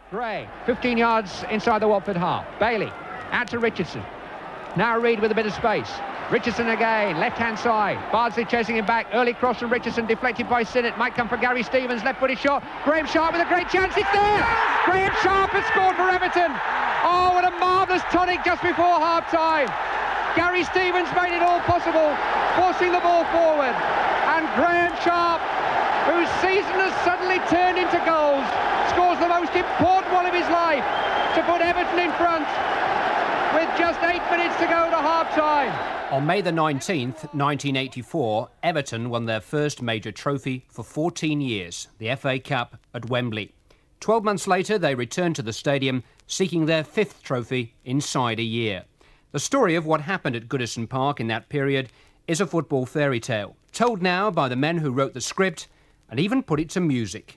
Gray, 15 yards inside the Watford half. Bailey, out to Richardson. Now Reid with a bit of space. Richardson again, left-hand side. Bardsley chasing him back. Early cross from Richardson, deflected by Sinnott. Might come for Gary Stevens, left-footed shot. Graham Sharp with a great chance, it's there! Graham Sharp has scored for Everton. Oh, what a marvellous tonic just before half-time. Gary Stevens made it all possible, forcing the ball forward. And Graham Sharp, whose season has suddenly turned into goals, scores the most important one of his life to put Everton in front with just 8 minutes to go to half-time. On May the 19th, 1984, Everton won their first major trophy for 14 years, the FA Cup at Wembley. 12 months later, they returned to the stadium, seeking their 5th trophy inside a year. The story of what happened at Goodison Park in that period is a football fairy tale, told now by the men who wrote the script and even put it to music.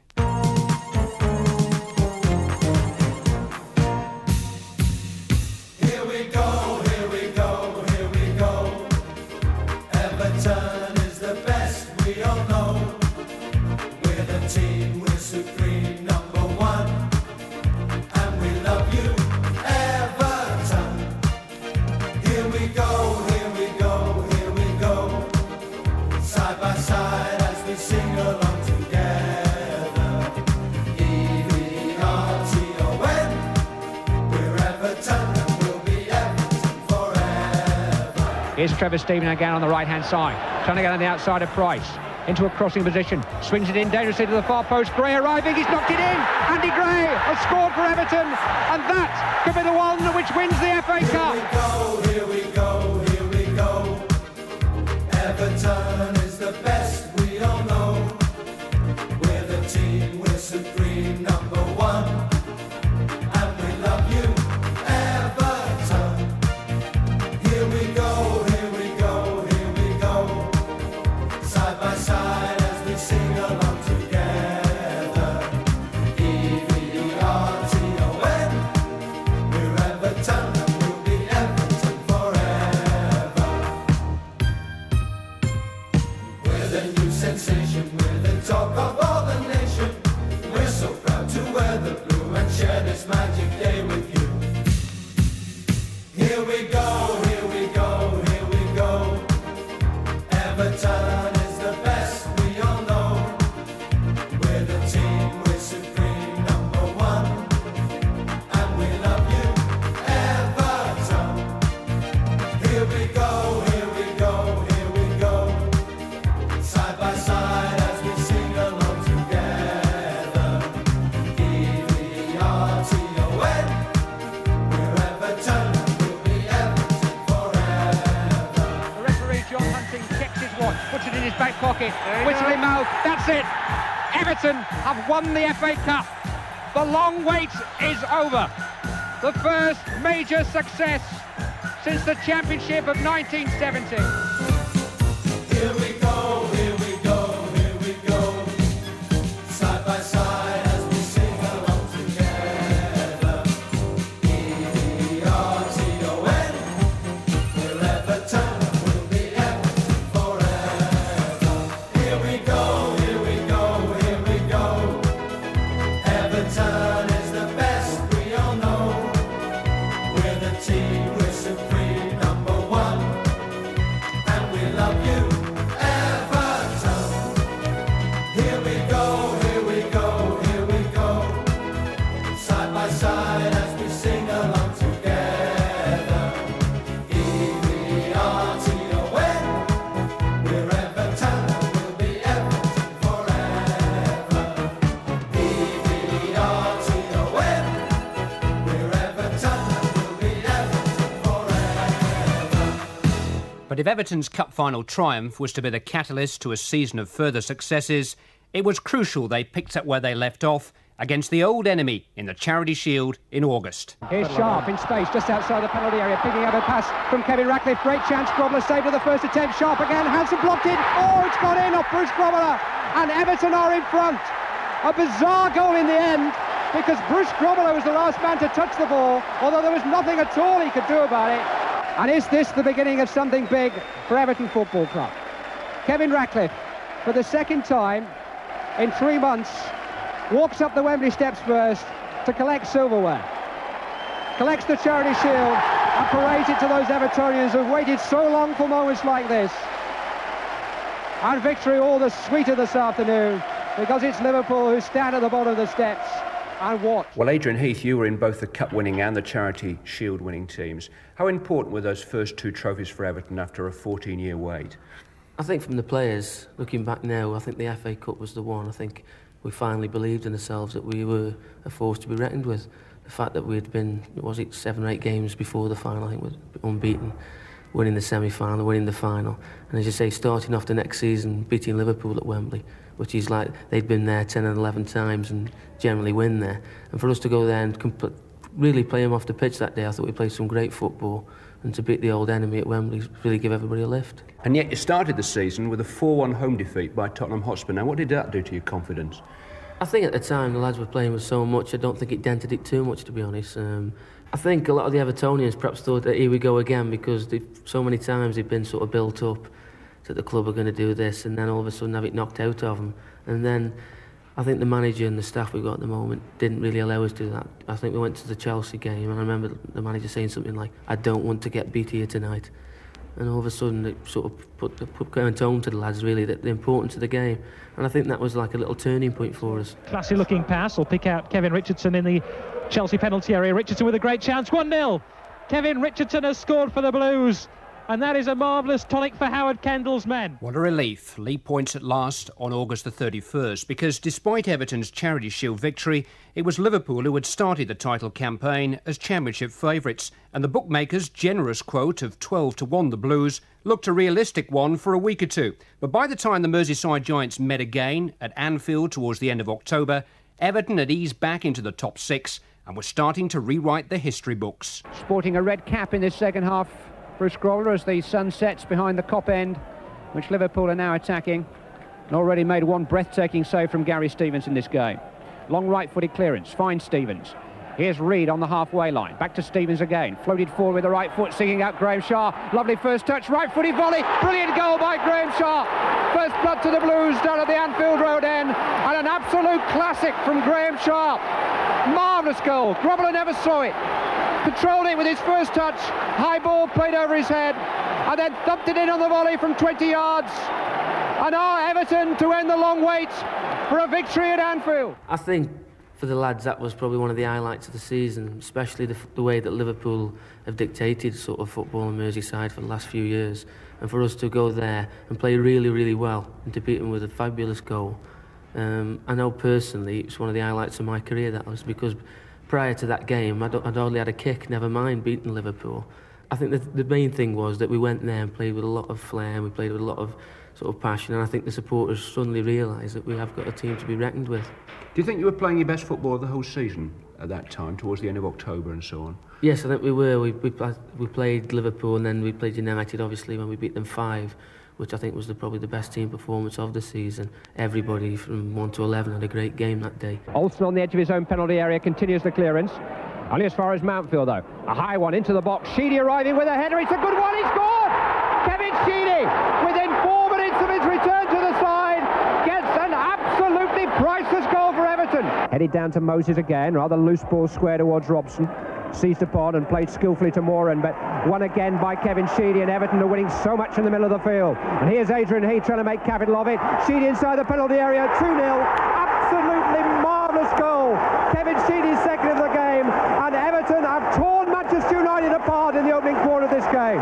Here's Trevor Steven again on the right-hand side, trying to get on the outside of Price, into a crossing position, swings it in dangerously to the far post. Gray arriving, he's knocked it in. Andy Gray has scored for Everton, and that could be the one which wins the FA Cup. Here we go, here we go, here we go. Everton is the best, we all know. We're the team, we're supreme, number one, and we love you, Everton. Here we go. Whistling mouth, that's it. Everton have won the FA Cup. The long wait is over. The first major success since the Championship of 1970. Here we go, here we go, here we go. Side by side as we sing along together. E-V-E-R-T-O-N. We're Everton. But if Everton's cup final triumph was to be the catalyst to a season of further successes, it was crucial they picked up where they left off against the old enemy in the Charity Shield in August. Here's Sharp in space just outside the penalty area, picking up a pass from Kevin Ratcliffe. Great chance, Grobbler saved with the first attempt. Sharp again, Hansen blocked it. Oh, it's gone in off Bruce Grobbler, and Everton are in front. A bizarre goal in the end, because Bruce Grobbler was the last man to touch the ball, although there was nothing at all he could do about it. And is this the beginning of something big for Everton Football Club? Kevin Ratcliffe, for the second time in 3 months, walks up the Wembley steps first, to collect silverware. Collects the charity shield and parades it to those Evertonians who've waited so long for moments like this. And victory all the sweeter this afternoon, because it's Liverpool who stand at the bottom of the steps and watch. Well, Adrian Heath, you were in both the cup-winning and the charity shield-winning teams. How important were those first two trophies for Everton after a 14-year wait? I think from the players, looking back now, I think the FA Cup was the one. I think we finally believed in ourselves that we were a force to be reckoned with. The fact that we'd been, 7 or 8 games before the final, I think, was unbeaten, winning the semi-final, winning the final. And as you say, starting off the next season, beating Liverpool at Wembley, which is like they'd been there 10 and 11 times and generally win there. And for us to go there and really play them off the pitch that day, I thought we played some great football. And to beat the old enemy at Wembley really give everybody a lift. And yet you started the season with a 4-1 home defeat by Tottenham Hotspur. Now, what did that do to your confidence? I think at the time the lads were playing with so much, I don't think it dented it too much, to be honest. I think a lot of the Evertonians perhaps thought that here we go again, because so many times they've been sort of built up that the club are going to do this, and then all of a sudden have it knocked out of them. And then I think the manager and the staff we've got at the moment didn't really allow us to do that. I think we went to the Chelsea game and I remember the manager saying something like, "I don't want to get beat here tonight." And all of a sudden it sort of put kind of tone to the lads, really, that the importance of the game. And I think that was like a little turning point for us. Classy looking pass will pick out Kevin Richardson in the Chelsea penalty area. Richardson with a great chance, 1-0. Kevin Richardson has scored for the Blues. And that is a marvellous tonic for Howard Kendall's men. What a relief. League points at last on August the 31st, because despite Everton's Charity Shield victory, it was Liverpool who had started the title campaign as championship favourites, and the bookmakers' generous quote of 12-1 the Blues looked a realistic one for a week or two. But by the time the Merseyside Giants met again at Anfield towards the end of October, Everton had eased back into the top 6 and were starting to rewrite the history books. Sporting a red cap in this second half, Bruce Grover, as the sun sets behind the Kop end, which Liverpool are now attacking, and already made one breathtaking save from Gary Stevens in this game. Long right-footed clearance, finds Stevens. Here's Reid on the halfway line, back to Stevens again, floated forward with the right foot, singing out Graham Sharp. Lovely first touch, right-footed volley, brilliant goal by Graham Sharp. First blood to the Blues down at the Anfield Road end, and an absolute classic from Graham Sharp. Marvellous goal, Grobbler never saw it. Controlled it with his first touch, high ball played over his head, and then thumped it in on the volley from 20 yards. And now Everton to end the long wait for a victory at Anfield. I think for the lads that was probably one of the highlights of the season, especially the way that Liverpool have dictated sort of football in Merseyside for the last few years. And for us to go there and play really, really well and to beat them with a fabulous goal. I know personally it's one of the highlights of my career, that was, because prior to that game, I'd hardly had a kick, never mind beating Liverpool. I think the main thing was that we went there and played with a lot of flair, and we played with a lot of sort of passion, and I think the supporters suddenly realised that we have got a team to be reckoned with. Do you think you were playing your best football of the whole season at that time, towards the end of October and so on? Yes, I think we were. We played Liverpool, and then we played United, obviously, when we beat them 5, which I think was probably the best team performance of the season. Everybody from 1 to 11 had a great game that day. Olsen on the edge of his own penalty area continues the clearance. Only as far as Mountfield, though. A high one into the box. Sheedy arriving with a header. It's a good one. He scored! Kevin Sheedy, within 4 minutes of his return to the side, gets an absolutely priceless goal for Everton. Headed down to Moses again. Rather loose ball square towards Robson. Seized upon and played skillfully to Moran, but won again by Kevin Sheedy, and Everton are winning so much in the middle of the field. And here's Adrian Heath trying to make capital of it. Sheedy inside the penalty area, 2-0. Absolutely marvellous goal. Kevin Sheedy's second of the game, and Everton have torn Manchester United apart in the opening quarter of this game.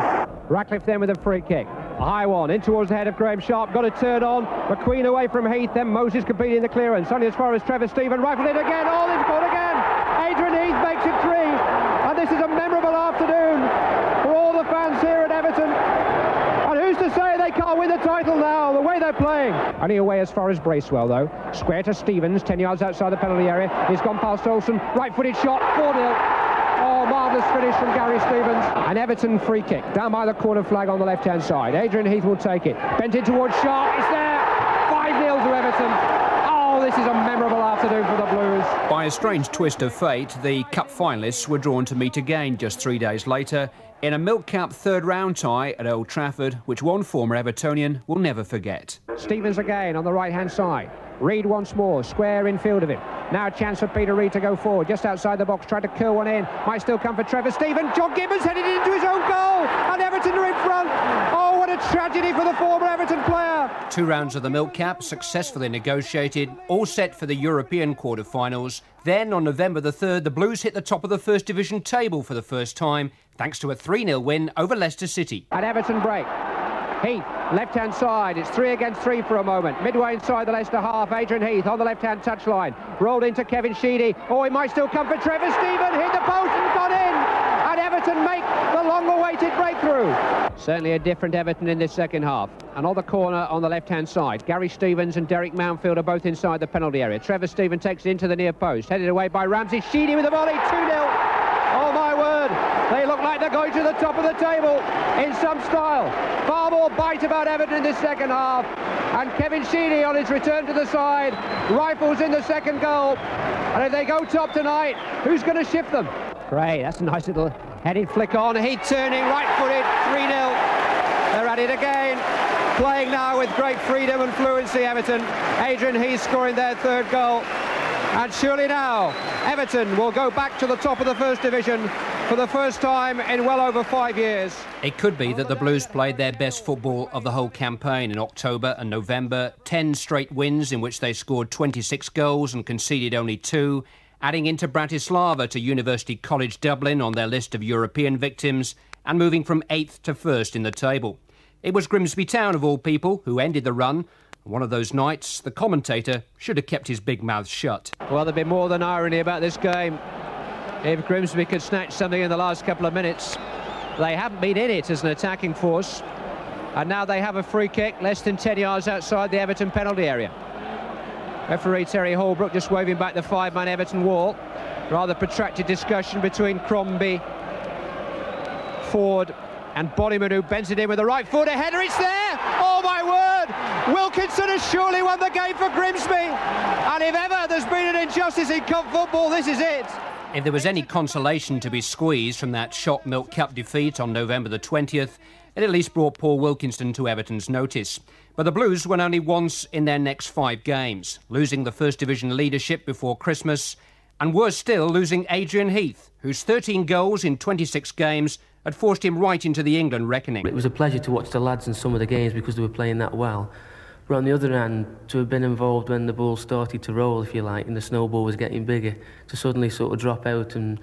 Ratcliffe then with a free kick. A high one, in towards the head of Graham Sharp, got a turn on. McQueen away from Heath, then Moses completing the clearance. Only as far as Trevor Stephen, rifled it again. Oh, they've scored again. Adrian Heath makes it 3. And this is a memorable afternoon for all the fans here at Everton. And who's to say they can't win the title now, the way they're playing? Only away as far as Bracewell, though. Square to Stevens, 10 yards outside the penalty area. He's gone past Olsen. Right-footed shot, 4-0. Oh, marvellous finish from Gary Stevens. An Everton free kick, down by the corner flag on the left-hand side. Adrian Heath will take it. Bent in towards Sharp. It's there. 5-0 to Everton. Oh, this is a memorable afternoon for the Blues. By a strange twist of fate, the Cup finalists were drawn to meet again just 3 days later in a Milk Cup third-round tie at Old Trafford, which one former Evertonian will never forget. Stevens again on the right-hand side. Reid once more, square in field of him. Now a chance for Peter Reid to go forward, just outside the box, tried to curl one in, might still come for Trevor Stephen. John Gibbons headed into his own goal, and Everton are in front. Oh, what a tragedy for the former Everton player. 2 rounds of the Milk Cup successfully negotiated, all set for the European quarter-finals. Then, on November the 3rd, the Blues hit the top of the First Division table for the first time, thanks to a 3-0 win over Leicester City. At Everton break. Heath, left-hand side, it's 3 against 3 for a moment. Midway inside the Leicester half, Adrian Heath on the left-hand touchline. Rolled into Kevin Sheedy. Oh, he might still come for Trevor Stephen. Hit the post and got in. And Everton make the long-awaited breakthrough. Certainly a different Everton in this second half. Another corner on the left-hand side. Gary Stevens and Derek Mountfield are both inside the penalty area. Trevor Stephen takes it into the near post. Headed away by Ramsey. Sheedy with a volley, 2-0. Oh, my word. They look like they're going to the top of the table in some style. Far more bite about Everton in this second half. And Kevin Sheedy on his return to the side rifles in the second goal. And if they go top tonight, who's going to shift them? Great, that's a nice little headed flick on. Heath turning, right-footed, 3-0. They're at it again. Playing now with great freedom and fluency, Everton. Adrian Heath scoring their 3rd goal. And surely now, Everton will go back to the top of the First Division for the first time in well over 5 years. It could be that the Blues played their best football of the whole campaign in October and November. 10 straight wins in which they scored 26 goals and conceded only 2, adding into Bratislava to University College Dublin on their list of European victims and moving from 8th to 1st in the table. It was Grimsby Town, of all people, who ended the run. One of those nights, the commentator should have kept his big mouth shut. Well, there'd be more than irony about this game if Grimsby could snatch something in the last couple of minutes. They haven't been in it as an attacking force, and now they have a free kick less than 10 yards outside the Everton penalty area. Referee Terry Holbrook just waving back the 5-man Everton wall. Rather protracted discussion between Crombie, Ford and Bonnyman, who bends it in with the right foot. A header, it's there! Oh, my word! Wilkinson has surely won the game for Grimsby. And if ever there's been an injustice in cup football, this is it. If there was any consolation to be squeezed from that shock Milk Cup defeat on November the 20th, it at least brought Paul Wilkinson to Everton's notice. But the Blues won only once in their next 5 games, losing the First Division leadership before Christmas, and worse still, losing Adrian Heath, whose 13 goals in 26 games had forced him right into the England reckoning. It was a pleasure to watch the lads in some of the games because they were playing that well. But on the other hand, to have been involved when the ball started to roll, if you like, and the snowball was getting bigger, to suddenly sort of drop out. And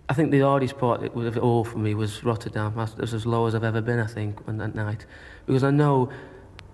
I think the hardest part of it all for me was Rotterdam. It was as low as I've ever been, I think, on that night. Because I know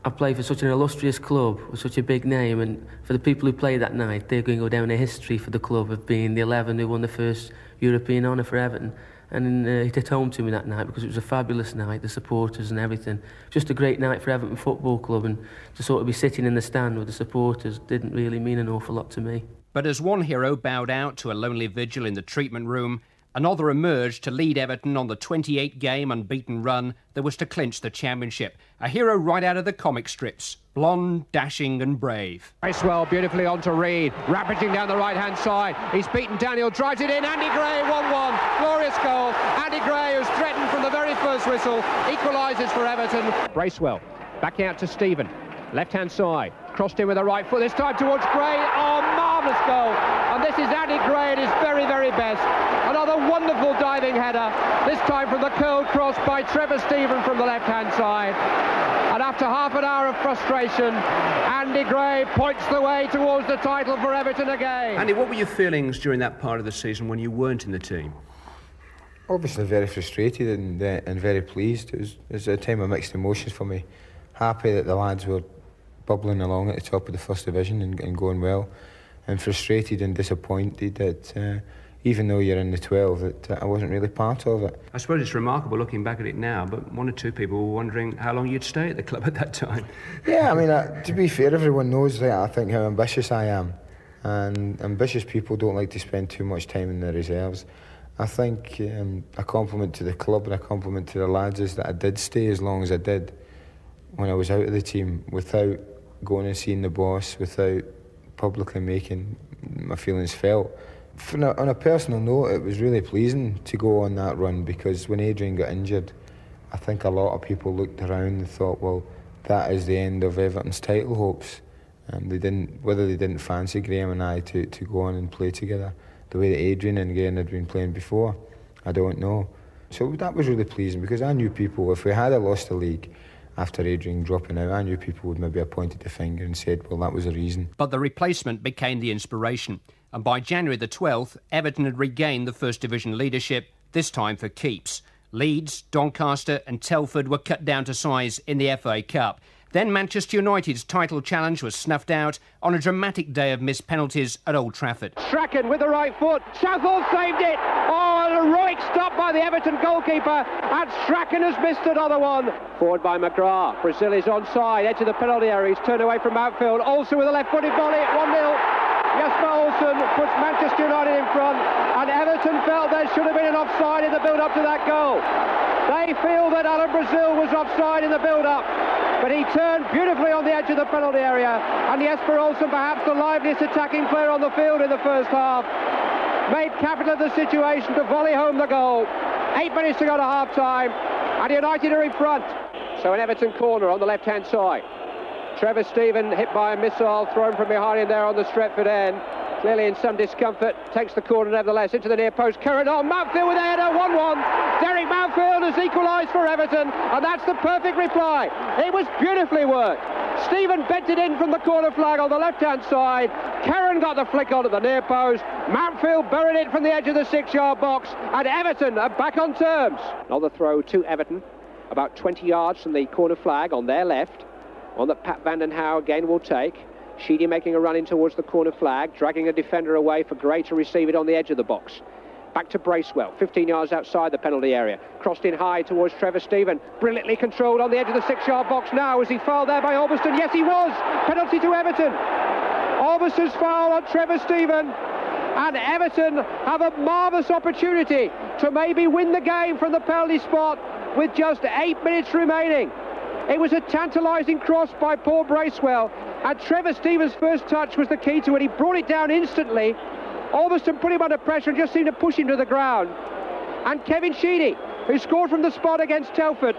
I played for such an illustrious club with such a big name, and for the people who played that night, they're going to go down in history for the club of being the 11 who won the first European honour for Everton. And it hit home to me that night because it was a fabulous night, the supporters and everything. Just a great night for Everton Football Club, and to sort of be sitting in the stand with the supporters didn't really mean an awful lot to me. But as one hero bowed out to a lonely vigil in the treatment room, another emerged to lead Everton on the 28-game unbeaten run that was to clinch the championship. A hero right out of the comic strips. Blonde, dashing and brave. Bracewell beautifully onto Reid, rapiding down the right-hand side. He's beaten Daniel, drives it in. Andy Gray, 1-1. Glorious goal. Andy Gray, who's threatened from the very first whistle, equalises for Everton. Bracewell, back out to Stephen. Left-hand side, crossed in with the right foot, this time towards Gray. Oh, marvellous goal. And this is Andy Gray at his very, very best. Another wonderful diving header, this time from the curled cross by Trevor Stephen from the left-hand side. And after half an hour of frustration, Andy Gray points the way towards the title for Everton again. Andy, what were your feelings during that part of the season when you weren't in the team? Obviously very frustrated and very pleased. It was a time of mixed emotions for me. Happy that the lads were bubbling along at the top of the First Division and going well, and frustrated and disappointed that even though you're in the 12, that I wasn't really part of it. I suppose it's remarkable looking back at it now, but 1 or 2 people were wondering how long you'd stay at the club at that time. Yeah, I mean, to be fair, everyone knows that I think how ambitious I am, and ambitious people don't like to spend too much time in the reserves. I think a compliment to the club and a compliment to the lads is that I did stay as long as I did when I was out of the team, without going and seeing the boss, without publicly making my feelings felt. On a personal note, it was really pleasing to go on that run, because when Adrian got injured, I think a lot of people looked around and thought, well, that is the end of Everton's title hopes. Whether they didn't fancy Graham and I to go on and play together the way that Adrian and Graham had been playing before, I don't know. So that was really pleasing, because I knew people, if we had lost the league after Adrian dropping out, I knew people would maybe have pointed the finger and said, well, that was the reason. But the replacement became the inspiration, and by January the 12th, Everton had regained the First Division leadership, this time for keeps. Leeds, Doncaster and Telford were cut down to size in the FA Cup. Then Manchester United's title challenge was snuffed out on a dramatic day of missed penalties at Old Trafford. Strachan with the right foot. Southall saved it. Oh, an heroic stop by the Everton goalkeeper. And Strachan has missed another one. Forward by McGrath. Brazil is onside. Edge of the penalty area. He's turned away from outfield. Also with a left-footed volley at 1-0. Jesper Olsen puts Manchester United in front. And Everton felt there should have been an offside in the build-up to that goal. They feel that Alan Brazil was offside in the build-up. But he turned beautifully on the edge of the penalty area, and Jesper Olsen, perhaps the liveliest attacking player on the field in the first half, made capital of the situation to volley home the goal. 8 minutes to go to half-time, and United are in front. So an Everton corner on the left-hand side. Trevor Stephen hit by a missile thrown from behind him there on the Stretford end. Clearly in some discomfort, takes the corner nevertheless into the near post. Curran on, Mountfield with a header, 1-1. Derek Mountfield has equalised for Everton, and that's the perfect reply. It was beautifully worked. Stephen bent it in from the corner flag on the left-hand side. Curran got the flick onto the near post. Mountfield buried it from the edge of the 6-yard box, and Everton are back on terms. Another throw to Everton, about 20 yards from the corner flag on their left. One that Pat Van den Houw again will take. Sheedy making a run in towards the corner flag, dragging a defender away for Gray to receive it on the edge of the box. Back to Bracewell, 15 yards outside the penalty area. Crossed in high towards Trevor Stephen. Brilliantly controlled on the edge of the 6-yard box now. Was he fouled there by Albiston? Yes, he was. Penalty to Everton. Albiston's foul on Trevor Stephen. And Everton have a marvellous opportunity to maybe win the game from the penalty spot with just 8 minutes remaining. It was a tantalising cross by Paul Bracewell, and Trevor Stephen's first touch was the key to it. He brought it down instantly. Albiston put him under pressure and just seemed to push him to the ground. And Kevin Sheedy, who scored from the spot against Telford,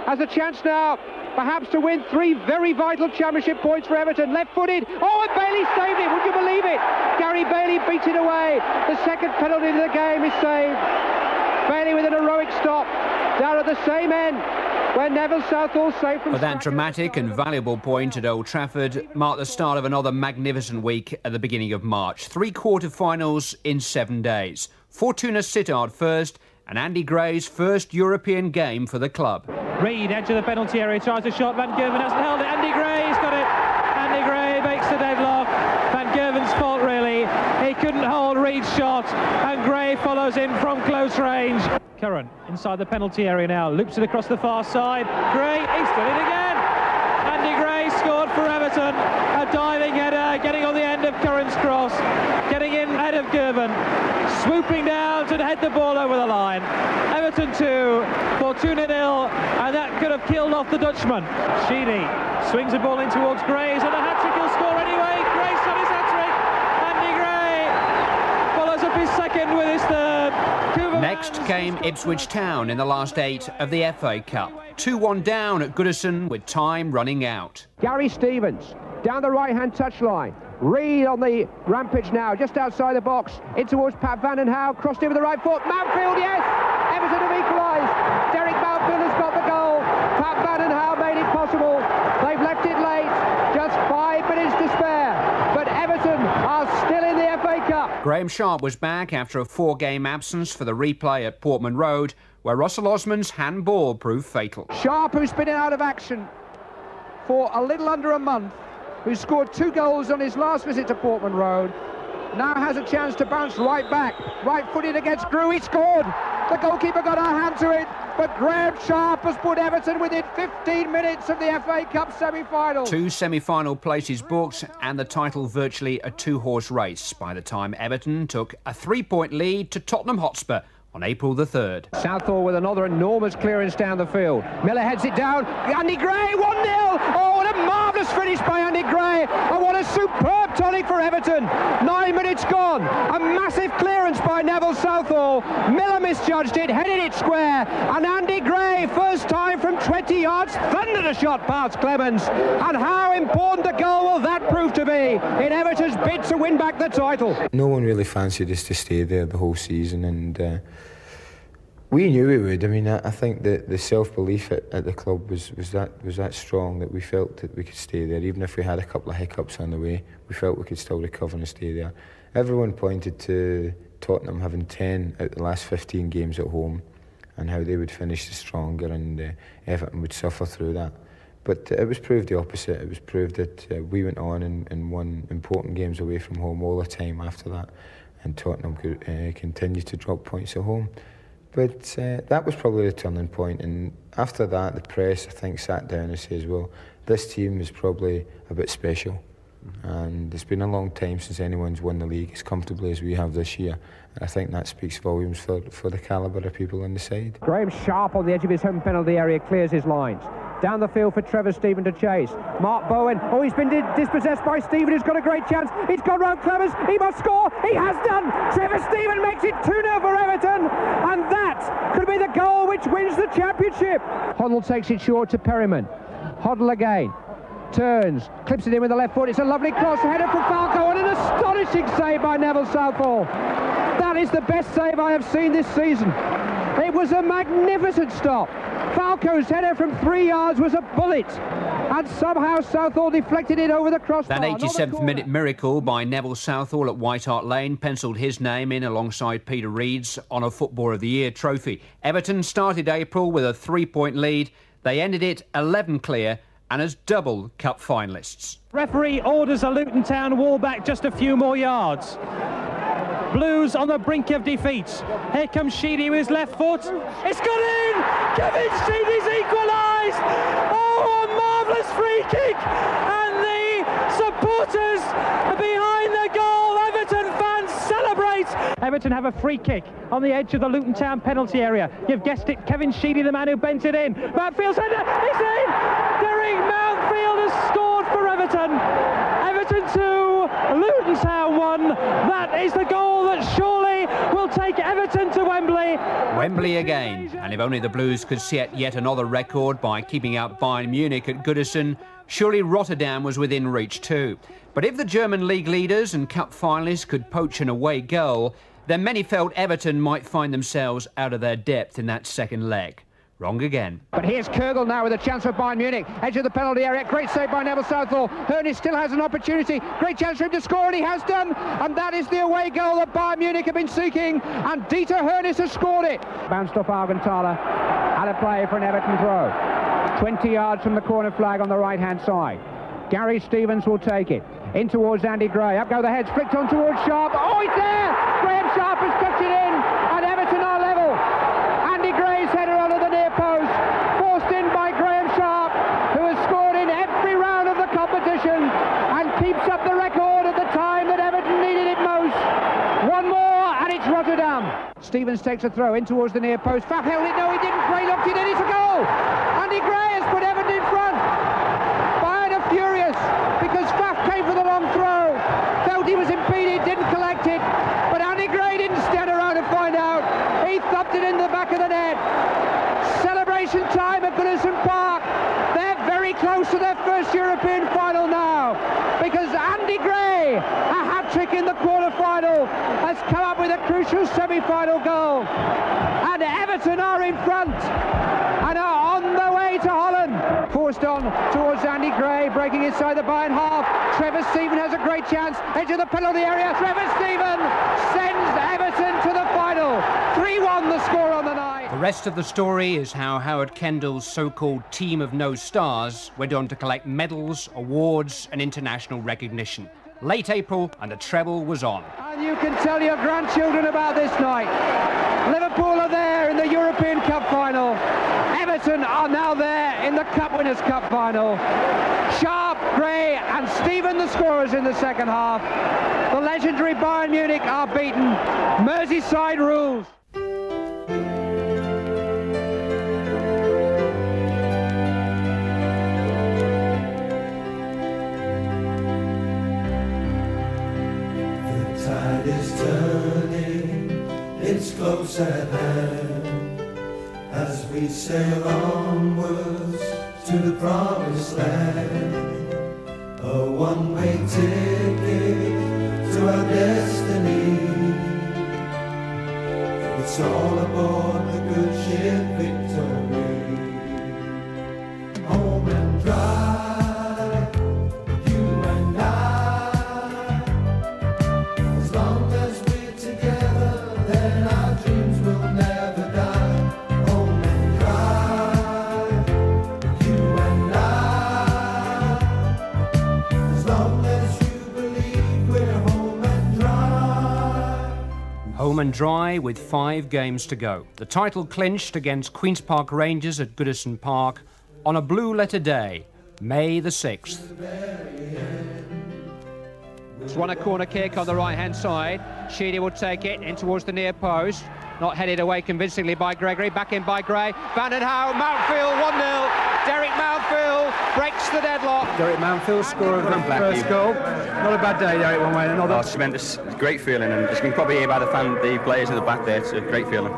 has a chance now perhaps to win 3 very vital championship points for Everton. Left-footed. Oh, and Bailey saved it. Would you believe it? Gary Bailey beats it away. The second penalty of the game is saved. Bailey with an heroic stop down at the same end, where Neville Southall saved from... But that dramatic and valuable point at Old Trafford marked the start of another magnificent week at the beginning of March. 3 quarter-finals in 7 days. Fortuna Sittard first, and Andy Gray's first European game for the club. Reid, edge of the penalty area, tries a shot. Van Gerven hasn't held it. Andy Gray's got it. Andy Gray makes the deadlock. Van Gerven's fault, really. He couldn't hold Reid's shot, and Gray follows in from close range. Curran inside the penalty area now, loops it across the far side. Gray, he's done it again. Andy Gray scored for Everton. A diving header, getting on the end of Curran's cross, getting in ahead of Gerven, swooping down to head the ball over the line. Everton 2, Fortuna 0, and that could have killed off the Dutchman. Sheedy swings the ball in towards Gray's, and a hat-trick he'll score anyway. Gray's done his hat-trick. Andy Gray follows up his second with his third. Next came Ipswich Town in the last 8 of the FA Cup. 2-1 down at Goodison with time running out. Gary Stevens down the right-hand touchline. Reid on the rampage now, just outside the box, in towards Pat Van den Houw, crossed in with the right foot. Mountfield, yes! Everton have equalised. Derek Mountfield has got the goal. Pat Van den Houw made it possible. They've left it late, just 5 minutes to spare. But Everton are still in the FA Cup. Graham Sharp was back after a 4-game absence for the replay at Portman Road, where Russell Osman's handball proved fatal. Sharp, who's been out of action for a little under a month, who scored 2 goals on his last visit to Portman Road, now has a chance to bounce right back. Right-footed against Grew, he scored! The goalkeeper got a hand to it, but Graham Sharp has put Everton within 15 minutes of the FA Cup semi-final. 2 semi-final places booked, and the title virtually a 2-horse race by the time Everton took a 3-point lead to Tottenham Hotspur on April the 3rd. Southall with another enormous clearance down the field. Miller heads it down. Andy Gray, 1-0! Oh, what a marvellous Marvellous finish by Andy Gray, and what a superb tonic for Everton. 9 minutes gone, a massive clearance by Neville Southall. Miller misjudged it, headed it square, and Andy Gray, first time from 20 yards, thundered a shot past Clemens. And how important a goal will that prove to be in Everton's bid to win back the title? No one really fancied us to stay there the whole season, and we knew we would. I mean, I think that the self-belief at the club was that strong that we felt that we could stay there. Even if we had a couple of hiccups on the way, we felt we could still recover and stay there. Everyone pointed to Tottenham having 10 out of the last 15 games at home and how they would finish the stronger, and Everton would suffer through that. But it was proved the opposite. It was proved that we went on and won important games away from home all the time after that, and Tottenham could continue to drop points at home. But that was probably the turning point, and after that the press, I think, sat down and says, well, this team is probably a bit special, and it's been a long time since anyone's won the league as comfortably as we have this year, and I think that speaks volumes for the calibre of people on the side. Graham Sharp on the edge of his home penalty area clears his lines. Down the field for Trevor Stephen to chase. Mark Bowen, oh, he's been dispossessed by Stephen, who's got a great chance. He's gone round Clemens, he must score, he has done! Trevor Stephen makes it 2-0 for Everton, and that could be the goal which wins the championship. Hoddle takes it short to Perryman. Hoddle again. Turns, clips it in with the left foot. It's a lovely cross, header from Falco, and an astonishing save by Neville Southall. That is the best save I have seen this season. It was a magnificent stop. Falco's header from 3 yards was a bullet, and somehow Southall deflected it over the crossbar. That 87th minute miracle by Neville Southall at White Hart Lane pencilled his name in alongside Peter Reid's on a Footballer of the Year trophy. Everton started April with a 3-point lead. They ended it 11 clear and as double cup finalists. Referee orders a Luton Town wall back just a few more yards. Blues on the brink of defeat. Here comes Sheedy with his left foot. It's got in! Kevin Sheedy's equalised! Oh, a marvellous free kick! And the supporters behind the goal, Everton fans celebrate! Everton have a free kick on the edge of the Luton Town penalty area. You've guessed it, Kevin Sheedy, the man who bent it in. Mountfield's header, it's in! Derek Mountfield has scored for Everton. Everton 2, Luton Town 1. That is the goal that surely will take Everton to Wembley. Wembley again, and if only the Blues could set yet another record by keeping out Bayern Munich at Goodison, surely Rotterdam was within reach too. But if the German league leaders and cup finalists could poach an away goal, then many felt Everton might find themselves out of their depth in that second leg. Wrong again. But here's Kürgel now with a chance for Bayern Munich. Edge of the penalty area. Great save by Neville Southall. Hoeneß still has an opportunity. Great chance for him to score, and he has done. And that is the away goal that Bayern Munich have been seeking. And Dieter Hoeneß has scored it. Bounced off Argenthaler. Had a play for an Everton throw. 20 yards from the corner flag on the right-hand side. Gary Stevens will take it. In towards Andy Gray. Up go the heads. Flicked on towards Sharp. Oh, it's there! Graham Sharp has touched it in. And Everton are level. Andy Gray's header onto the near post, forced in by Graham Sharp, who has scored in every round of the competition and keeps up the record at the time that Everton needed it most. One more and it's Rotterdam. Stevens takes a throw in towards the near post. Faf held it, no he didn't, Gray locked it in, it's a goal! Andy Gray has put Everton in front. Bayern are furious because Faf came for the long throw, felt he was impeded, didn't collect it, but Andy Gray didn't stand around and find out. He thumped it in the back of the net. Celebration time at Goodison Park. They're very close to their first European final now, because Andy Gray, a hat-trick in the quarter-final, has come up with a crucial semi-final goal. And Everton are in front and are on their way to Holland. Forced on towards Andy Gray, breaking inside the Bayern half. Trevor Stephen has a great chance. Edge of the penalty area. Trevor Stephen sends Everton to the final. 3-1 the score on the night. The rest of the story is how Howard Kendall's so-called team of no stars went on to collect medals, awards and international recognition. Late April and the treble was on. And you can tell your grandchildren about this night. Liverpool are there in the European Cup final. Everton are now there in the Cup Winners' Cup final. Sharp, Gray and Stephen the scorers in the second half. The legendary Bayern Munich are beaten. Merseyside rules. is close at hand as we sail onwards to the promised land. A one-way ticket to our destiny. It's all aboard the good ship Victory. Home and dry, you and I. As long as we're together, then our dreams will never die. Home and dry, you and I. As long as you believe we're home and dry. Home and dry with 5 games to go. The title clinched against Queen's Park Rangers at Goodison Park on a blue letter day, May the 6th. It's won a corner kick on the right-hand side. Sheedy will take it in towards the near post. Not headed away convincingly by Gregory. Back in by Gray. Van den Houw, Mountfield, 1-0. Derek Mountfield breaks the deadlock. Derek Mountfield, scorer of the first goal. Not a bad day, Derek, one way or another. Oh, it's tremendous. It's a great feeling, and as you can probably hear by the players at the back there, it's a great feeling.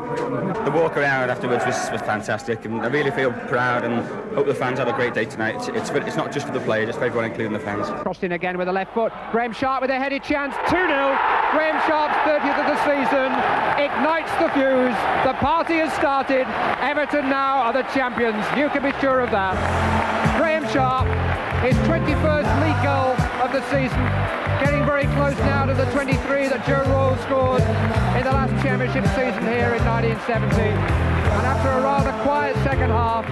The walk around afterwards was fantastic, and I really feel proud and hope the fans have a great day tonight. It's not just for the players, it's for everyone, including the fans. Crossed in again with the left foot. Graham Sharp with a headed chance. 2-0. Graham Sharp's 30th of the season ignites the fuse. The party has started. Everton now are the champions. You can be sure of that. Graham Sharp, his 21st league goal of the season, getting very close now to the 23 that Joe Royal scored in the last championship season here in 1970. And after a rather quiet second half,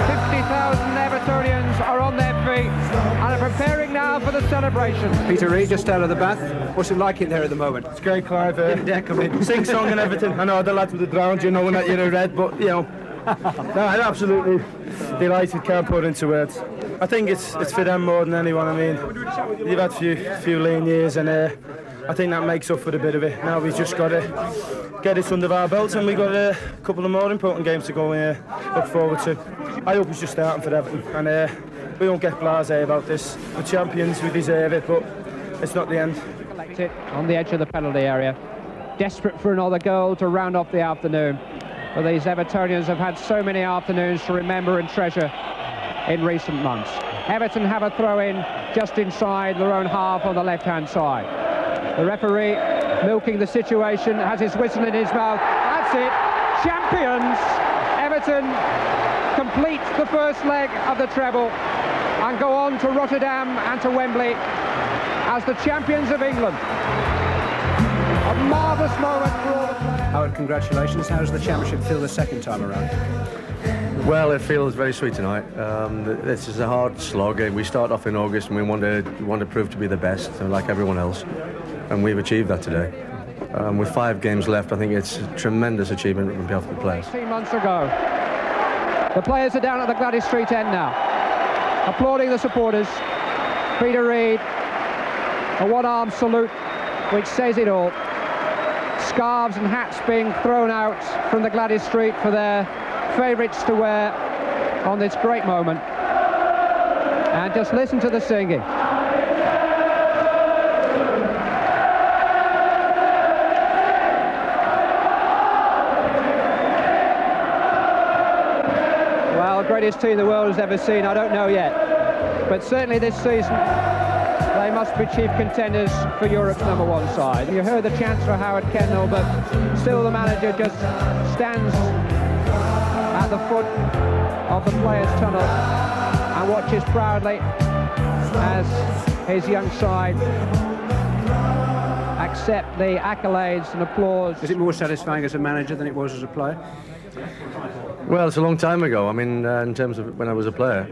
50,000 Evertonians are on their feet and are preparing now for the celebration. Peter Reid just out of the bath. What's it like in there at the moment? It's great, Clive. Didn't dare come in. Sing song and everything. I know the lads with the drowned, you knowing that you're a red, but you know, no, I'm absolutely delighted. Can't put it into words. I think it's for them more than anyone. I mean, you've had a few lean years, and I think that makes up for a bit of it. Now we've just got to get it under our belts, and we've got a couple of more important games to go and look forward to. I hope it's just starting for Everton, and we won't get blasé about this. We're champions, we deserve it, but it's not the end. On the edge of the penalty area, desperate for another goal to round off the afternoon. But these Evertonians have had so many afternoons to remember and treasure in recent months. Everton have a throw-in just inside their own half on the left-hand side. The referee, milking the situation, has his whistle in his mouth. That's it, champions! Everton complete the first leg of the treble and go on to Rotterdam and to Wembley as the champions of England. A marvellous moment for all the players. Howard, congratulations. How does the championship feel the second time around? Well, it feels very sweet tonight. This is a hard slog. We start off in August and we want to prove to be the best, like everyone else, and we've achieved that today. With 5 games left, I think it's a tremendous achievement on behalf of the players. 18 months ago, the players are down at the Gladys Street end now, applauding the supporters. Peter Reid, a one-arm salute, which says it all. Scarves and hats being thrown out from the Gladys Street for their favourites to wear on this great moment. And just listen to the singing. Well, greatest team the world has ever seen, I don't know yet. But certainly this season, they must be chief contenders for Europe's #1 side. You heard the chants for Howard Kendall, but still the manager just stands at the foot of the players' tunnel and watches proudly as his young side accept the accolades and applause. Is it more satisfying as a manager than it was as a player? Well, it's a long time ago. I mean, in terms of when I was a player,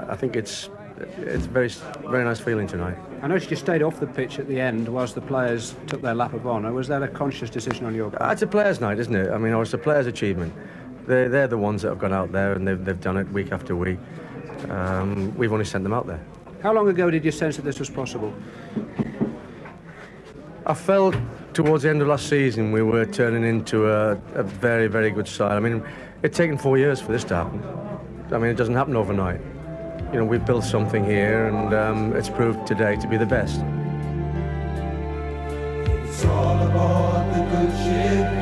I think it's a very, very nice feeling tonight. I noticed you stayed off the pitch at the end whilst the players took their lap of honour. Was that a conscious decision on your part? It's a players' night, isn't it? I mean, it's a players' achievement. They're the ones that have gone out there and they've done it week after week. We've only sent them out there. How long ago did you sense that this was possible? I felt towards the end of last season we were turning into a very, very good side. I mean, it's taken 4 years for this to happen. I mean, it doesn't happen overnight. You know, we've built something here and it's proved today to be the best. It's all aboard the good ship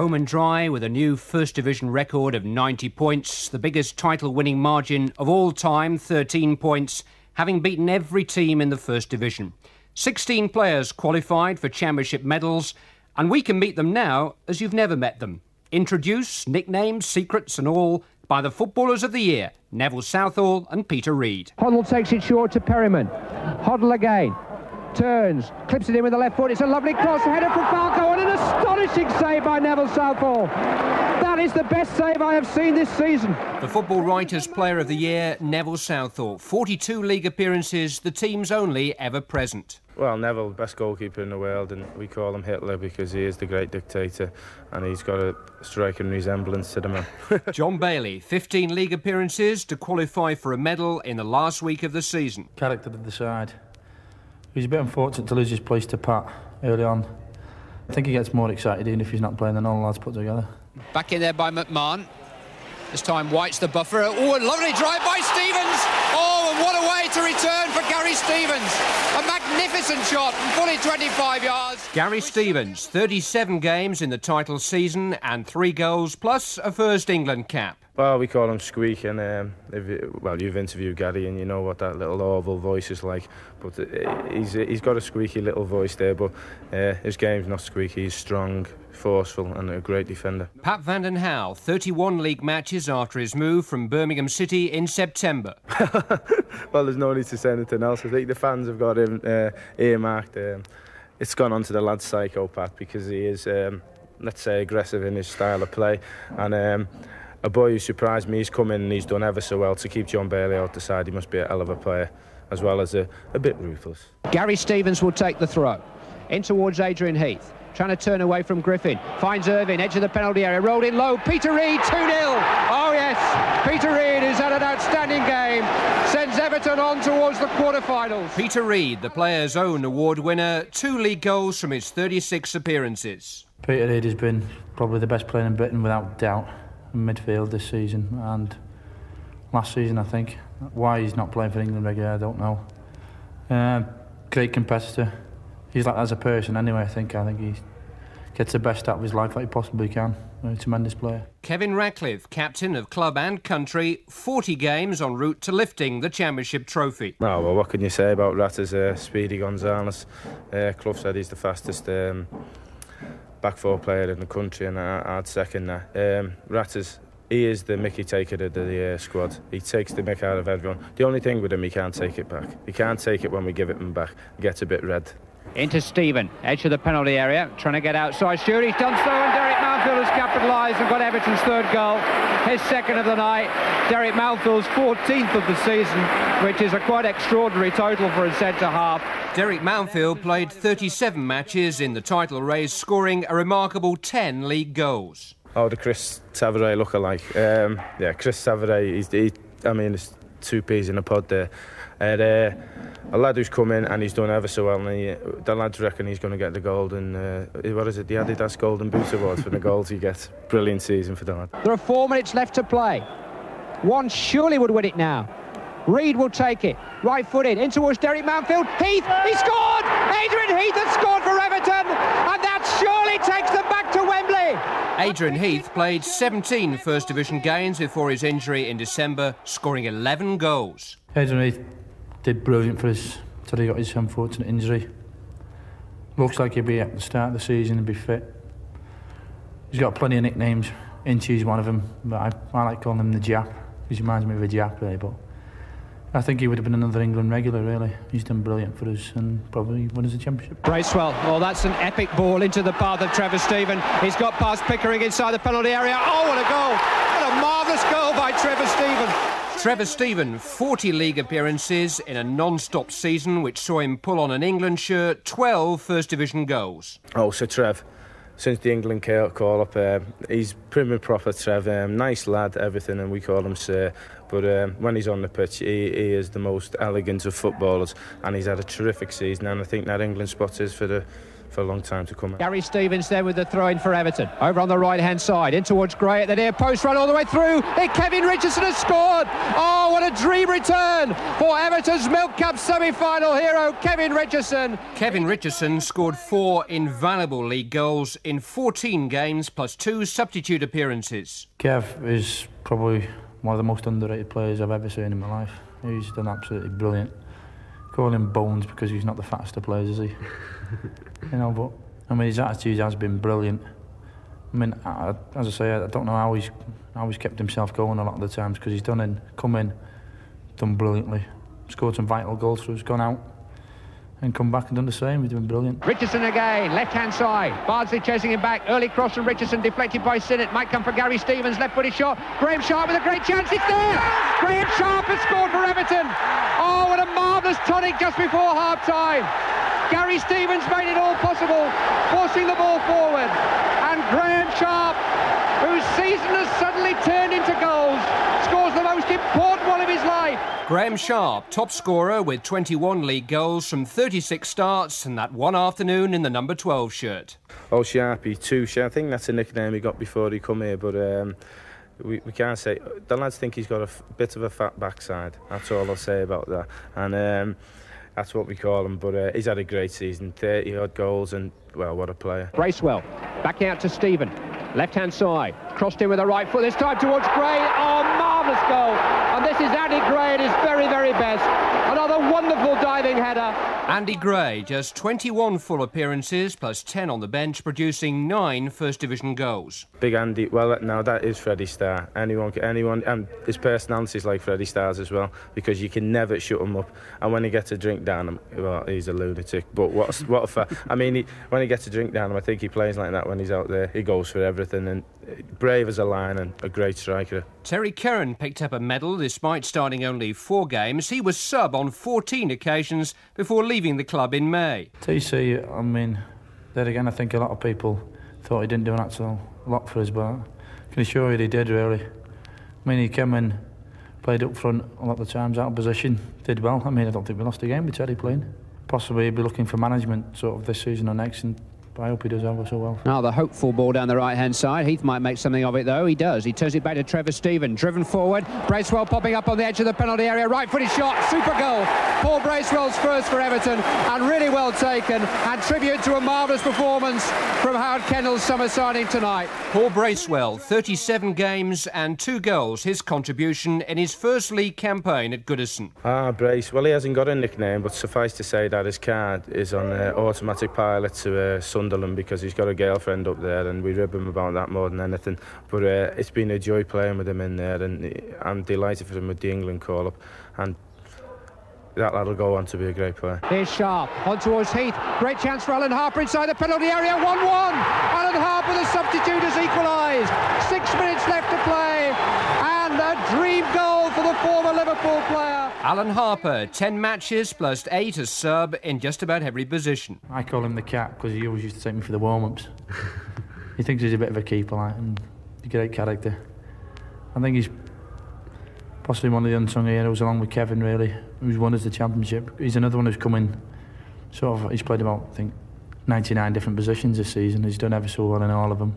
Home and dry with a new First Division record of 90 points, the biggest title-winning margin of all time, 13 points, having beaten every team in the First Division. 16 players qualified for Championship medals, and we can meet them now as you've never met them. Introduced, nicknames, secrets and all by the Footballers of the Year, Neville Southall and Peter Reid. Hoddle takes it short to Perryman. Hoddle again. Turns, clips it in with the left foot. It's a lovely cross, header from Falco, and an astonishing save by Neville Southall. That is the best save I have seen this season. The Football Writers' Player of the Year, Neville Southall. 42 league appearances, the team's only ever present. Well, Neville, best goalkeeper in the world, and we call him Hitler because he is the great dictator and he's got a striking resemblance to the man. John Bailey, 15 league appearances to qualify for a medal in the last week of the season. Character of the side. He was a bit unfortunate to lose his place to Pat early on. I think he gets more excited even if he's not playing than all the lads put together. Back in there by McMahon. This time White's the buffer. Oh, a lovely drive by Stevens. Oh, and what a way to return for Gary Stevens. A magnificent shot from fully 25 yards. Gary Stevens, 37 games in the title season and 3 goals plus a first England cap. Well, we call him Squeak, and you've interviewed Gary and you know what that little oval voice is like, but he's got a squeaky little voice there, but his game's not squeaky. He's strong, forceful and a great defender. Pat Vanden Houwe, 31 league matches after his move from Birmingham City in September. Well, there's no need to say anything else. I think the fans have got him earmarked. It's gone on to the lad's psycho, Pat, because he is, let's say, aggressive in his style of play, and a boy who surprised me. He's come in and he's done ever so well to keep John Bailey out the side. He must be a hell of a player, as well as a bit ruthless. Gary Stevens will take the throw. In towards Adrian Heath. Trying to turn away from Griffin. Finds Irvine, edge of the penalty area. Rolled in low. Peter Reid, 2-0. Oh, yes. Peter Reid, who's had an outstanding game, sends Everton on towards the quarter-finals. Peter Reid, the player's own award winner, 2 league goals from his 36 appearances. Peter Reid has been probably the best player in Britain without doubt in midfield this season and last season, I think. Why he's not playing for England regularly, I don't know. Great competitor. He's like that as a person anyway. I think he gets the best out of his life that he possibly can. A tremendous player. Kevin Ratcliffe, captain of club and country, 40 games en route to lifting the Championship trophy. Oh, well, what can you say about Ratters? Speedy Gonzalez. Clough said he's the fastest back four player in the country, and I'd second that. Ratters, he is the mickey taker of the squad. He takes the mick out of everyone. The only thing with him, he can't take it back. He can't take it when we give it him back. He gets a bit red. Into Stephen, edge of the penalty area, trying to get outside. Shoot, he's done so, and Derek Mountfield has capitalised and got Everton's 3rd goal, his 2nd of the night. Derek Mountfield's 14th of the season, which is a quite extraordinary total for a centre-half. Derek Mountfield played 37 matches in the title race, scoring a remarkable 10 league goals. Oh, the Chris Savare look-alike. Chris Savare, it's 2 peas in a pod there. A lad who's come in and he's done ever so well, and the lads reckon he's going to get the golden, the Adidas Golden Boot Award for the goals he gets. Brilliant season for the lad. There are 4 minutes left to play. One surely would win it now. Reid will take it, right-footed, in towards Derek Mountfield. Heath, he scored! Adrian Heath has scored for Everton, and that surely takes them back to Wembley. Adrian Heath played 17 First Division games before his injury in December, scoring 11 goals. Adrian Heath did brilliant for us till he got his unfortunate injury. Looks like he'll be at the start of the season and be fit. He's got plenty of nicknames. Inchie's one of them, but I like calling him the Jap, because he reminds me of a Jap, really. But I think he would have been another England regular, really. He's done brilliant for us and probably won us a championship. Bracewell, oh, that's an epic ball into the path of Trevor Stephen. He's got past Pickering inside the penalty area. Oh, what a goal! What a marvellous goal by Trevor Stephen. Trevor Stephen, 40 league appearances in a non-stop season which saw him pull on an England shirt, 12 First Division goals. Oh, so Trev, since the England call-up, he's prim and proper, Trev. Nice lad, everything, and we call him Sir. But when he's on the pitch, he is the most elegant of footballers, and he's had a terrific season, and I think that England spot is for a long time to come. Gary Stevens there with the throw-in for Everton. Over on the right-hand side, in towards Gray at the near post, run all the way through. Kevin Richardson has scored. Oh, what a dream return for Everton's Milk Cup semi-final hero, Kevin Richardson. Kevin Richardson scored 4 invaluable league goals in 14 games plus 2 substitute appearances. Kev is probably one of the most underrated players I've ever seen in my life. He's done absolutely brilliant. Call him Bones because he's not the fattest of players, is he? You know, but I mean, his attitude has been brilliant. I mean, as I say, I don't know how he's kept himself going a lot of the times, because he's come in, done brilliantly, scored some vital goals for us, gone out and come back and done the same. He's been brilliant. Richardson again, left-hand side. Bardsley chasing him back. Early cross from Richardson, deflected by Sinnott. Might come for Gary Stevens, left-footed shot. Graham Sharp with a great chance. It's there! Graham Sharp has scored for Everton. Oh, what a marvellous tonic just before half-time. Gary Stevens made it all possible, forcing the ball forward. And Graham Sharp, whose season has suddenly turned into goals, scores the most important one of his life. Graham Sharp, top scorer with 21 league goals from 36 starts and that one afternoon in the number 12 shirt. Oh, Sharpie, too. I think that's a nickname he got before he come here, but we can't say. The lads think he's got a bit of a fat backside. That's all I'll say about that. And that's what we call him, but he's had a great season, 30-odd goals, and, well, what a player. Bracewell, back out to Stephen, left-hand side, crossed in with the right foot, this time towards Gray. Oh, marvellous goal, and this is Andy Gray at his very, very best. Another wonderful diving header. Andy Gray, just 21 full appearances plus 10 on the bench, producing 9 First Division goals. Big Andy, well, now that is Freddie Starr. Anyone, and his personality is like Freddie Starr's as well, because you can never shut him up. And when he gets a drink down him, well, he's a lunatic. But what I mean, when he gets a drink down him, I think he plays like that when he's out there. He goes for everything, and brave as a lion and a great striker. Terry Curran picked up a medal despite starting only 4 games. He was sub on 14 occasions before leaving the club in May. TC, I mean, there again, I think a lot of people thought he didn't do a lot for us, but I can assure you he did, really. I mean, he came in, played up front a lot of the times, out of position, did well. I mean, I don't think we lost a game with Terry playing. Possibly he'll be looking for management sort of this season or next, and I hope he does ever so well. Now the hopeful ball down the right-hand side. Heath might make something of it, though. He does. He turns it back to Trevor Stephen. Driven forward. Bracewell popping up on the edge of the penalty area. Right-footed shot. Super goal. Paul Bracewell's first for Everton, and really well taken. And tribute to a marvellous performance from Howard Kendall's summer signing tonight. Paul Bracewell, 37 games and 2 goals. His contribution in his first league campaign at Goodison. Brace. Well, he hasn't got a nickname, but suffice to say that his card is on automatic pilot to Sunderland, because he's got a girlfriend up there, and we rib him about that more than anything. But it's been a joy playing with him in there, and I'm delighted for him with the England call-up, and that lad'll go on to be a great player. Here's Sharp, on towards Heath. Great chance for Alan Harper inside the penalty area. 1-1. Alan Harper, the substitute, has equalised. 6 minutes left to play, and a dream goal for the former Liverpool player. Alan Harper, 10 matches plus 8 as sub in just about every position. I call him the cat because he always used to take me for the warm-ups. He thinks he's a bit of a keeper, like, and he's a great character. I think he's possibly one of the unsung heroes, along with Kevin, really, who's won us the championship. He's another one who's come in, he's played about, I think, 99 different positions this season. He's done ever so well in all of them.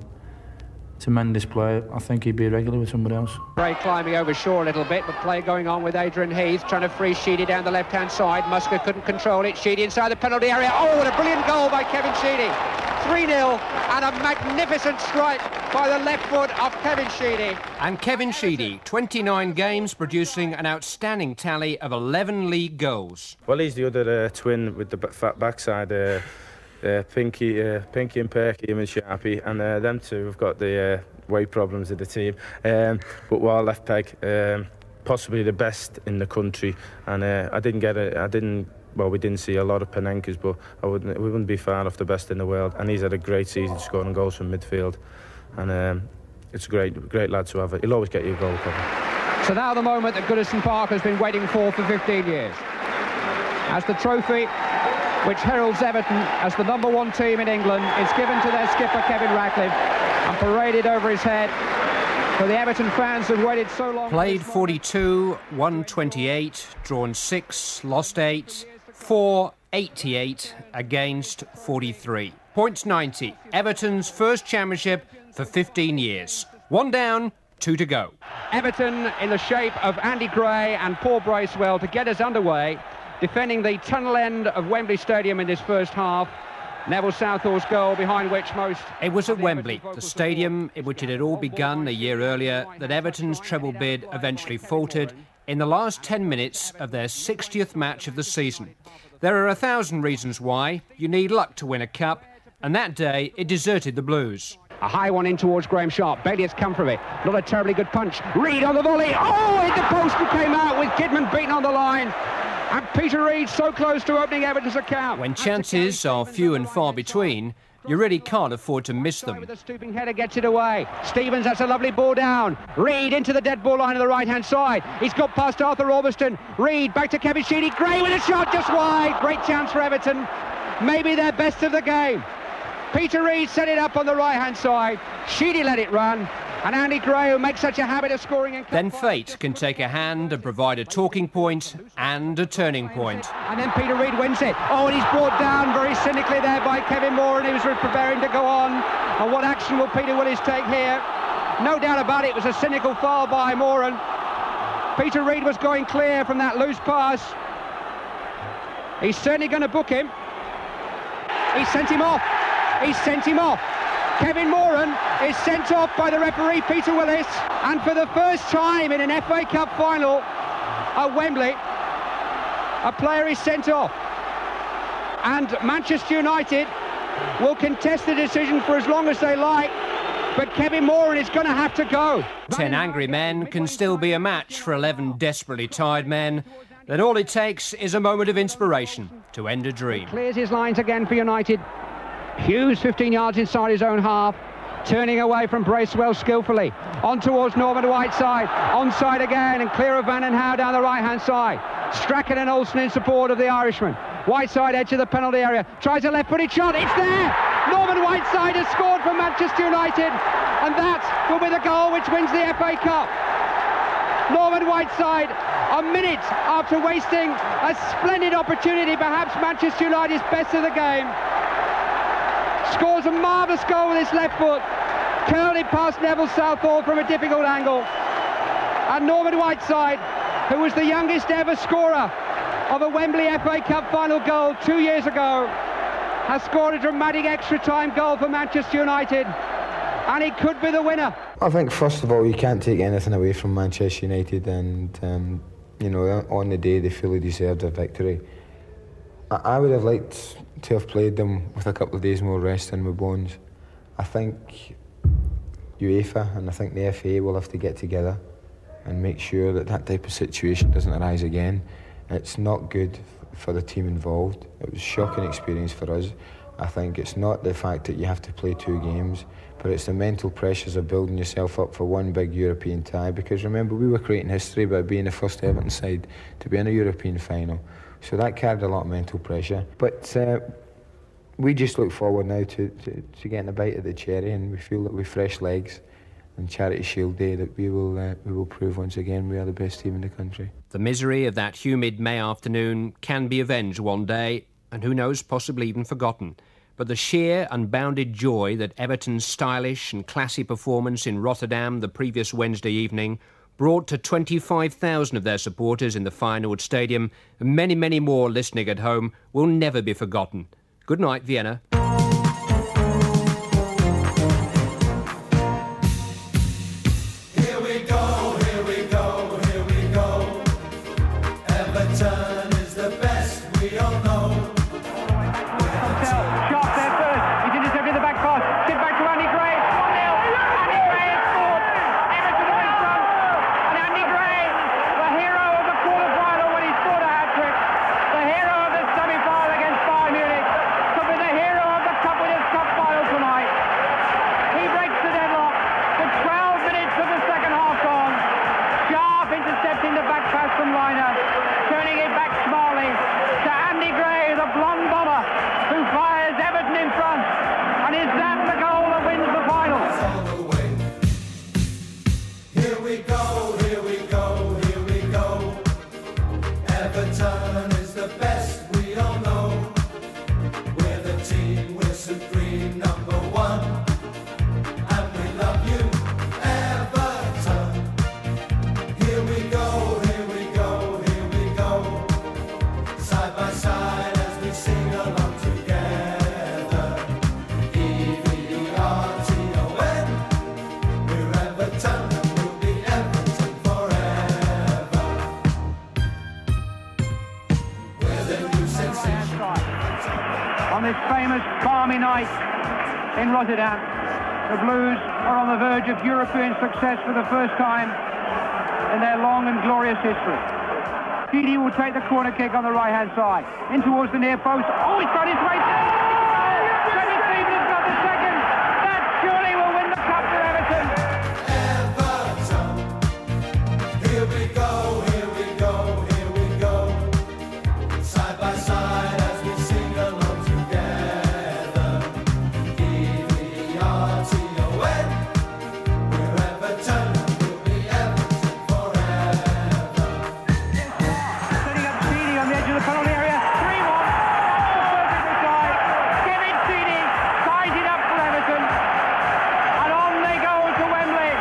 Tremendous player. I think he'd be a regular with somebody else. Bray climbing over shore a little bit, but play going on with Adrian Heath, trying to free Sheedy down the left-hand side. Musker couldn't control it. Sheedy inside the penalty area. Oh, what a brilliant goal by Kevin Sheedy. 3-0, and a magnificent strike by the left foot of Kevin Sheedy. And Kevin Sheedy, 29 games, producing an outstanding tally of 11 league goals. Well, he's the other twin with the fat backside. Pinky and Perky, him and Sharpie, and them two have got the weight problems of the team. But while left peg, possibly the best in the country, and we didn't see a lot of Panenkas, but we wouldn't be far off the best in the world. And he's had a great season, scoring goals from midfield, and it's a great lad to have. He'll always get you a goal cover. So now the moment that Goodison Park has been waiting for 15 years, as the trophy which heralds Everton as the #1 team in England is given to their skipper Kevin Ratcliffe and paraded over his head for the Everton fans who've waited so long. Played 42, won 28, drawn 6, lost 8, 4, 88 against 43. Points 90. Everton's first championship for 15 years. 1 down, 2 to go. Everton in the shape of Andy Gray and Paul Bracewell to get us underway, defending the tunnel end of Wembley Stadium in this first half. Neville Southall's goal, behind which most... It was at Wembley, the stadium in which it had all begun a year earlier, that Everton's treble bid eventually faltered in the last 10 minutes of their 60th match of the season. There are 1,000 reasons why. You need luck to win a cup, and that day it deserted the Blues. A high one in towards Graham Sharp. Bailey has come from it. Not a terribly good punch. Reid on the volley. Oh, hit the post and came out with Kidman beaten on the line. And Peter Reid so close to opening Everton's account. When chances are few and far between, you really can't afford to miss them. With a stooping header gets it away. Stevens, that's a lovely ball down. Reid into the dead ball line on the right-hand side. He's got past Arthur Orbiston. Reid back to Kevin Sheedy. Gray with a shot just wide. Great chance for Everton. Maybe their best of the game. Peter Reid set it up on the right-hand side. Sheedy let it run. And Andy Gray, who makes such a habit of scoring in... Then fate can take a hand and provide a talking point and a turning point. And then Peter Reid wins it. Oh, and he's brought down very cynically there by Kevin Moore, and he was preparing to go on. And what action will Peter Willis take here? No doubt about it, it was a cynical foul by Moran. Peter Reid was going clear from that loose pass. He's certainly going to book him. He sent him off. He sent him off. Kevin Moran is sent off by the referee Peter Willis, and for the first time in an FA Cup final at Wembley, a player is sent off. And Manchester United will contest the decision for as long as they like, but Kevin Moran is going to have to go. 10 angry men can still be a match for 11 desperately tired men. Then all it takes is a moment of inspiration to end a dream. Clears his lines again for United. Hughes 15 yards inside his own half, turning away from Bracewell skillfully, on towards Norman Whiteside, onside again, and clear of Van and Howe down the right-hand side. Strachan and Olsen in support of the Irishman. Whiteside edge of the penalty area, tries a left-footed shot, it's there! Norman Whiteside has scored for Manchester United, and that will be the goal which wins the FA Cup. Norman Whiteside, a minute after wasting a splendid opportunity, perhaps Manchester United's best of the game, scores a marvellous goal with his left foot, curled it past Neville Southall from a difficult angle. And Norman Whiteside, who was the youngest ever scorer of a Wembley FA Cup final goal 2 years ago, has scored a dramatic extra time goal for Manchester United, and he could be the winner. I think first of all you can't take anything away from Manchester United, and you know, on the day they fully deserved a victory. I would have liked to have played them with a couple of days more rest in with Bones. I think UEFA and I think the FA will have to get together and make sure that that type of situation doesn't arise again. It's not good for the team involved. It was a shocking experience for us. I think it's not the fact that you have to play 2 games, but it's the mental pressures of building yourself up for one big European tie, because remember, we were creating history by being the first Everton side to be in a European final. So that carried a lot of mental pressure. But we just look forward now to getting a bite of the cherry, and we feel that with fresh legs and Charity Shield Day that we will prove once again we are the best team in the country. The misery of that humid May afternoon can be avenged one day, and who knows, possibly even forgotten. But the sheer, unbounded joy that Everton's stylish and classy performance in Rotterdam the previous Wednesday evening brought to 25,000 of their supporters in the Feyenoord Stadium, and many, many more listening at home, will never be forgotten. Good night, Vienna. Here we go, here we go, here we go. Everton is the best, we all know. Sharp there first. He's intercepted the back pass. Get back to Andy Gray. 1-0. Andy Gray has scored. Everton are in front. And Andy Gray, the hero of the quarter-final when he scored a hat-trick, the hero of the semi-final against Bayern Munich, could be the hero Everton will be Everton forever. We're the new sensation. On this famous balmy night in Rotterdam, the Blues are on the verge of European success for the first time in their long and glorious history. Didi will take the corner kick on the right-hand side, in towards the near post. Oh, he's got his way through! Trevor Stephen has got the second. That surely will win the cup for Everton. Everton, here we go, here we go, here we go. Side by side as we sing along together. E-V-E-R-T-O-N. We're Everton, we'll be Everton forever. Setting up Didi on the edge of the penalty area. 3-1. Perfectly tied. Kevin Didi ties it up for Everton. And on they go to Wembley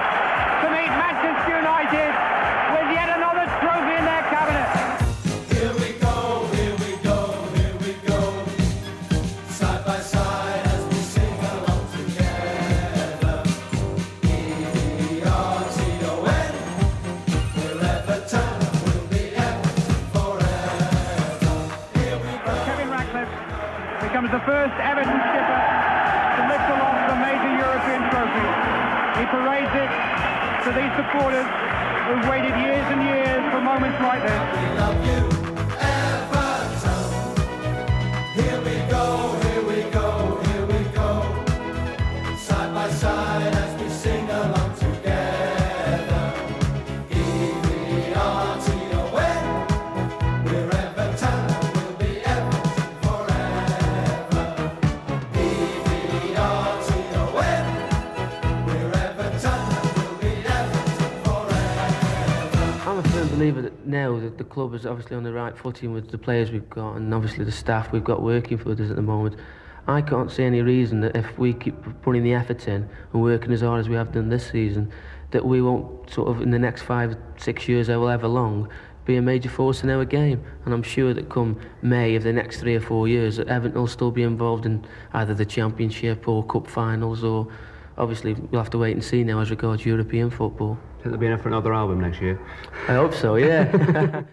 to meet Manchester United with yet another trophy in their cabinet. Here we go, here we go, here we go. Side by side as we sing along together. E-V-E-R-T-O-N. We're Everton, we'll be Everton forever. Here we go. Kevin Ratcliffe becomes the first Everton skipper to lift aloft a major European trophy. He parades it to these supporters who've waited years and years for moments like this. We love you, Everton. Here we go, here we go, here we go. Side by side as we sing along together. E-V-E-R-T-O-N. We're Everton, we'll be Everton forever. E-V-E-R-T-O-N. We're Everton, we'll be Everton forever. I'm a firm believer that now that the club is obviously on the right footing with the players we've got and obviously the staff we've got working for us at the moment. I can't see any reason that if we keep putting the effort in and working as hard as we have done this season, that we won't sort of in the next 5-6 years, however long, be a major force in our game. And I'm sure that come May of the next 3 or 4 years, that Everton will still be involved in either the Championship or Cup finals, or obviously we'll have to wait and see now as regards European football. Think they'll be in for another album next year? I hope so, yeah.